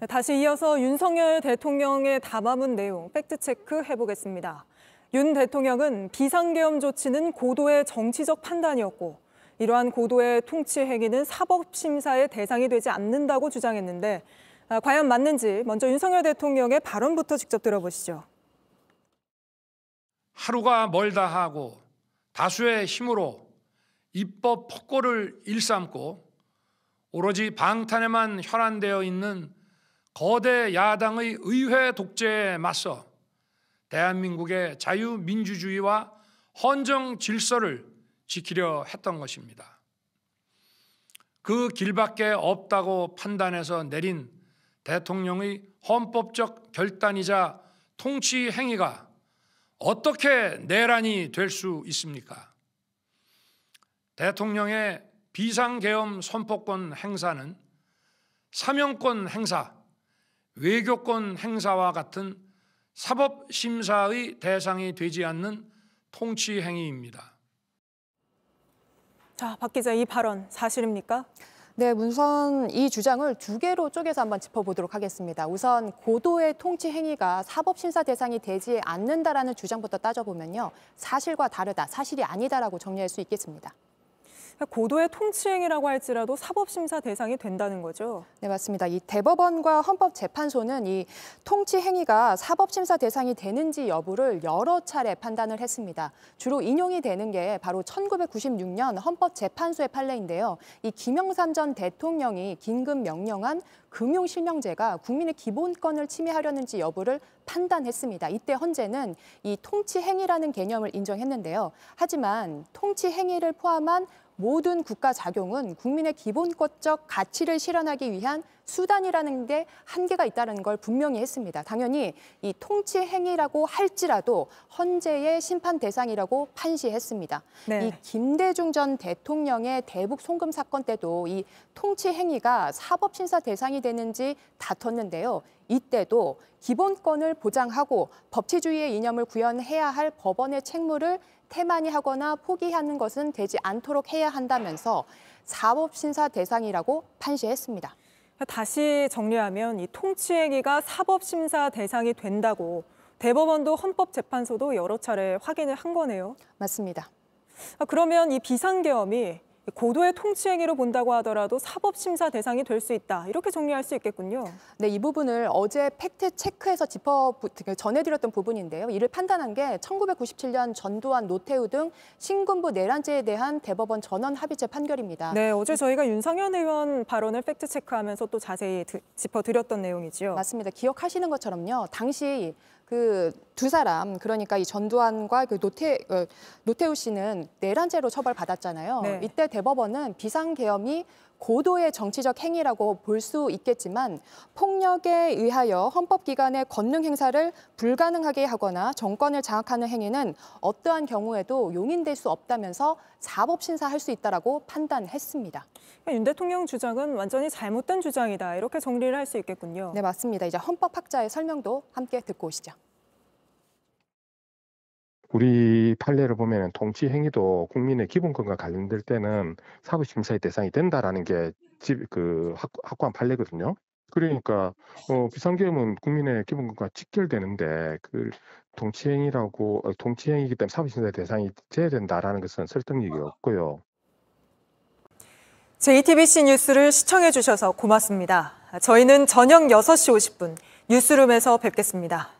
다시 이어서 윤석열 대통령의 담화문 내용 팩트체크 해보겠습니다. 윤 대통령은 비상계엄 조치는 고도의 정치적 판단이었고 이러한 고도의 통치 행위는 사법심사의 대상이 되지 않는다고 주장했는데 과연 맞는지 먼저 윤석열 대통령의 발언부터 직접 들어보시죠. 하루가 멀다 하고 다수의 힘으로 입법 폭거를 일삼고 오로지 방탄에만 혈안되어 있는 거대 야당의 의회 독재에 맞서 대한민국의 자유민주주의와 헌정 질서를 지키려 했던 것입니다. 그 길밖에 없다고 판단해서 내린 대통령의 헌법적 결단이자 통치 행위가 어떻게 내란이 될 수 있습니까? 대통령의 비상계엄 선포권 행사는 사명권 행사, 외교권 행사와 같은 사법심사의 대상이 되지 않는 통치 행위입니다. 자, 박 기자, 이 발언 사실입니까? 네, 우선 이 주장을 두 개로 쪼개서 한번 짚어보도록 하겠습니다. 우선 고도의 통치 행위가 사법심사 대상이 되지 않는다라는 주장부터 따져보면요. 사실과 다르다, 사실이 아니다라고 정리할 수 있겠습니다. 고도의 통치 행위라고 할지라도 사법심사 대상이 된다는 거죠? 네, 맞습니다. 이 대법원과 헌법재판소는 이 통치 행위가 사법심사 대상이 되는지 여부를 여러 차례 판단을 했습니다. 주로 인용이 되는 게 바로 1996년 헌법재판소의 판례인데요. 이 김영삼 전 대통령이 긴급 명령한 금융실명제가 국민의 기본권을 침해하려는지 여부를 판단했습니다. 이때 헌재는 이 통치 행위라는 개념을 인정했는데요. 하지만 통치 행위를 포함한 모든 국가 작용은 국민의 기본권적 가치를 실현하기 위한 수단이라는 데 한계가 있다는 걸 분명히 했습니다. 당연히 이 통치 행위라고 할지라도 헌재의 심판 대상이라고 판시했습니다. 네. 이 김대중 전 대통령의 대북 송금 사건 때도 이 통치 행위가 사법심사 대상이 되는지 다퉜는데요. 이때도 기본권을 보장하고 법치주의의 이념을 구현해야 할 법원의 책무를 태만히 하거나 포기하는 것은 되지 않도록 해야 한다면서 사법심사 대상이라고 판시했습니다. 다시 정리하면 이 통치 행위가 사법심사 대상이 된다고 대법원도 헌법재판소도 여러 차례 확인을 한 거네요. 맞습니다. 그러면 이 비상계엄이 고도의 통치 행위로 본다고 하더라도 사법심사 대상이 될 수 있다. 이렇게 정리할 수 있겠군요. 네, 이 부분을 어제 팩트체크에서 전해드렸던 부분인데요. 이를 판단한 게 1997년 전두환, 노태우 등 신군부 내란죄에 대한 대법원 전원 합의체 판결입니다. 네, 어제 저희가 윤상현 의원 발언을 팩트체크하면서 또 자세히 짚어드렸던 내용이지요. 맞습니다. 기억하시는 것처럼요. 당시 그 두 사람, 그러니까 이 전두환과 그 노태우 씨는 내란죄로 처벌받았잖아요. 네. 이때 대법원은 비상계엄이 고도의 정치적 행위라고 볼 수 있겠지만 폭력에 의하여 헌법기관의 권능 행사를 불가능하게 하거나 정권을 장악하는 행위는 어떠한 경우에도 용인될 수 없다면서 사법심사할 수 있다라고 판단했습니다. 윤 대통령 주장은 완전히 잘못된 주장이다. 이렇게 정리를 할 수 있겠군요. 네, 맞습니다. 이제 헌법학자의 설명도 함께 듣고 오시죠. 우리 판례를 보면 통치 행위도 국민의 기본권과 관련될 때는 사법심사의 대상이 된다라는 게 확고한 판례거든요. 그러니까 비상계엄은 국민의 기본권과 직결되는데 그 통치 행위이기 때문에 사법심사의 대상이 돼야 된다라는 것은 설득력이 없고요. JTBC 뉴스를 시청해 주셔서 고맙습니다. 저희는 저녁 6시 50분 뉴스룸에서 뵙겠습니다.